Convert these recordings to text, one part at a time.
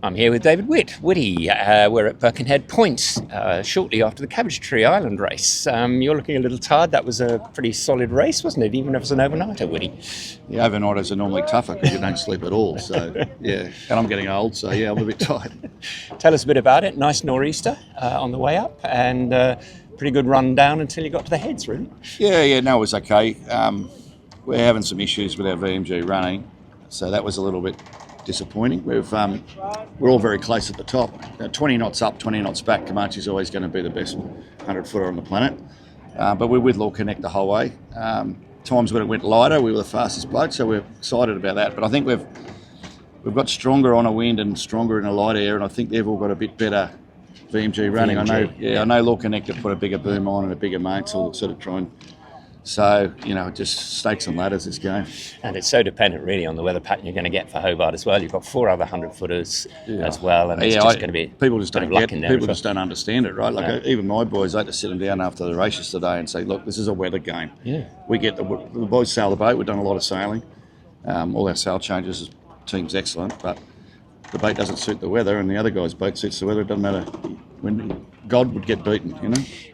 I'm here with David Witt, Witty. We're at Birkenhead Point shortly after the Cabbage Tree Island race. You're looking a little tired. That was a pretty solid race, wasn't it? Even if it was an overnighter, Witty. Yeah, overnighters are normally tougher because you don't sleep at all. So, yeah, and I'm getting old, so yeah, I'm a bit tired. Tell us a bit about it. Nice nor'easter on the way up and pretty good run down until you got to the heads, really. Yeah, no, it was okay. We're having some issues with our VMG running, so that was a little bit disappointing. We're all very close at the top. 20 knots up, 20 knots back. Comanche's always going to be the best 100-footer on the planet. But we're with Law Connect the whole way. Times when it went lighter, we were the fastest bloke, so we're excited about that. But I think we've got stronger on a wind and stronger in a light air, and I think they've all got a bit better VMG running. I know Law Connect have put a bigger boom on and a bigger mate, so we'll sort of try and. So, just snakes and ladders, this game. And it's so dependent, really, on the weather pattern you're going to get for Hobart as well. You've got 4 other 100-footers as well, and it's just going to be people just don't get there. People just don't understand it, right? Like even my boys, I had to sit them down after the race yesterday and say, look, this is a weather game. Yeah. We get the boys sail the boat. We've done a lot of sailing. All our sail changes, team's excellent, but the boat doesn't suit the weather, and the other guy's boat suits the weather. It doesn't matter. When God would get beaten,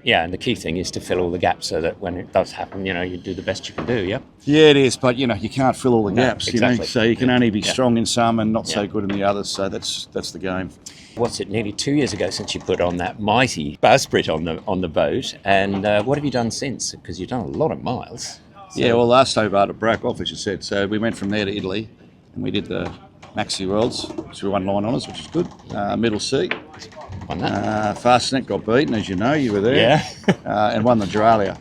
Yeah, and the key thing is to fill all the gaps so that when it does happen, you do the best you can do, yeah? Yeah, it is, but, you can't fill all the gaps, exactly. So you can only be strong in some and not so good in the others, so that's the game. What's it, nearly 2 years ago since you put on that mighty bowsprit on the boat, and what have you done since? Because you've done a lot of miles. So. Yeah, well, last Hobart it broke off, as you said, so we went from there to Italy, and we did the Maxi Worlds, which we won 9 honours, which is good. Middle C. Won that. Fastnet got beaten, as you know, you were there. Yeah. And won the Duralia,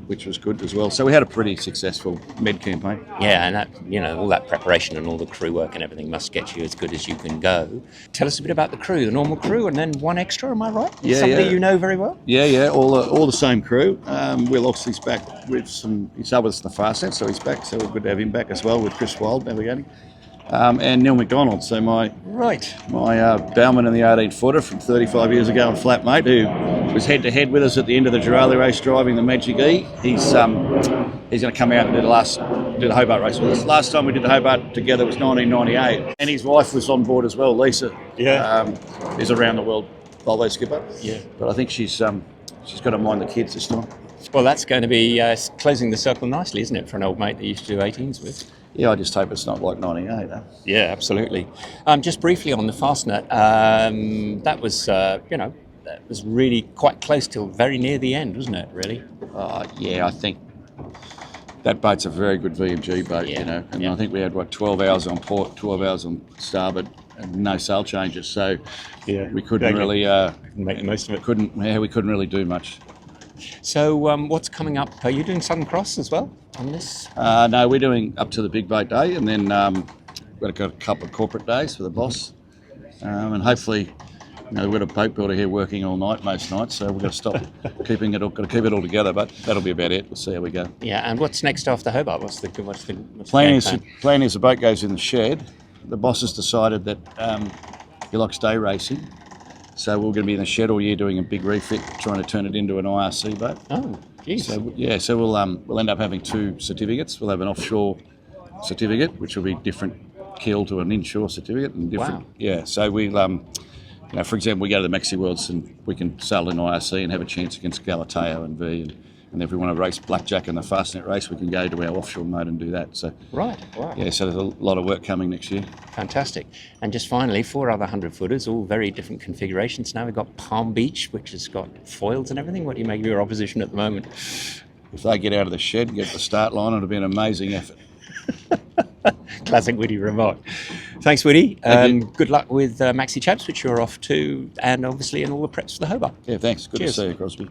which was good as well. So we had a pretty successful med campaign. Yeah, and that, all that preparation and all the crew work and everything must get you as good as you can go. Tell us a bit about the crew, the normal crew, and then one extra, am I right? Yeah, Somebody you know very well? Yeah, all the same crew. Will Oxley's back with he's up with us in the Fastnet, so he's back, so we're good to have him back as well with Chris Wild navigating. And Neil McDonald, so my bowman in the 18-footer from 35 years ago and flatmate, who was head-to-head with us at the end of the Duralia race driving the Magic E. He's going to come out and do the Hobart race with us. Last time we did the Hobart together was 1998, and his wife was on board as well, Lisa. Yeah. Is around the world Volvo skipper. Yeah. But I think she's got to mind the kids this time. Well, that's going to be closing the circle nicely, isn't it, for an old mate that you used to do 18s with? Yeah, I just hope it's not like 98. Huh? Yeah, absolutely. Just briefly on the Fastnet, that was really quite close till very near the end, wasn't it, really? Yeah, I think that boat's a very good VMG boat, and I think we had, 12 hours on port, 12 hours on starboard, and no sail changes, so we couldn't really make the most of it. We couldn't really do much. So what's coming up? Are you doing Southern Cross as well on this? No, we're doing up to the big boat day, and then we've got a couple of corporate days for the boss, and hopefully, we've got a boat builder here working all night most nights, so we've got to stop got to keep it all together. But that'll be about it. We'll see how we go. Yeah, and what's next after Hobart? What's the plan is the boat goes in the shed. The boss has decided that he likes day racing. So we're going to be in the shed all year doing a big refit, trying to turn it into an IRC boat. Oh, geez. So we'll end up having 2 certificates. We'll have an offshore certificate, which will be different keel to an inshore certificate, and different. Wow. Yeah. So we'll, for example, we go to the Maxi Worlds and we can sail in IRC and have a chance against Galateo and V. And if we want to race blackjack in the Fastnet race, we can go to our offshore mode and do that. So right. Wow. Yeah, so there's a lot of work coming next year. Fantastic. And just finally, 4 other 100-footers, all very different configurations. Now we've got Palm Beach, which has got foils and everything. What do you make of your opposition at the moment? If they get out of the shed and get to the start line, it'll be an amazing effort. Classic Witty remark. Thanks, Witty. Good luck with Maxi Chaps, which you're off to, and obviously in all the preps for the Hobart. Yeah, thanks. Good Cheers. to see you, Crosby.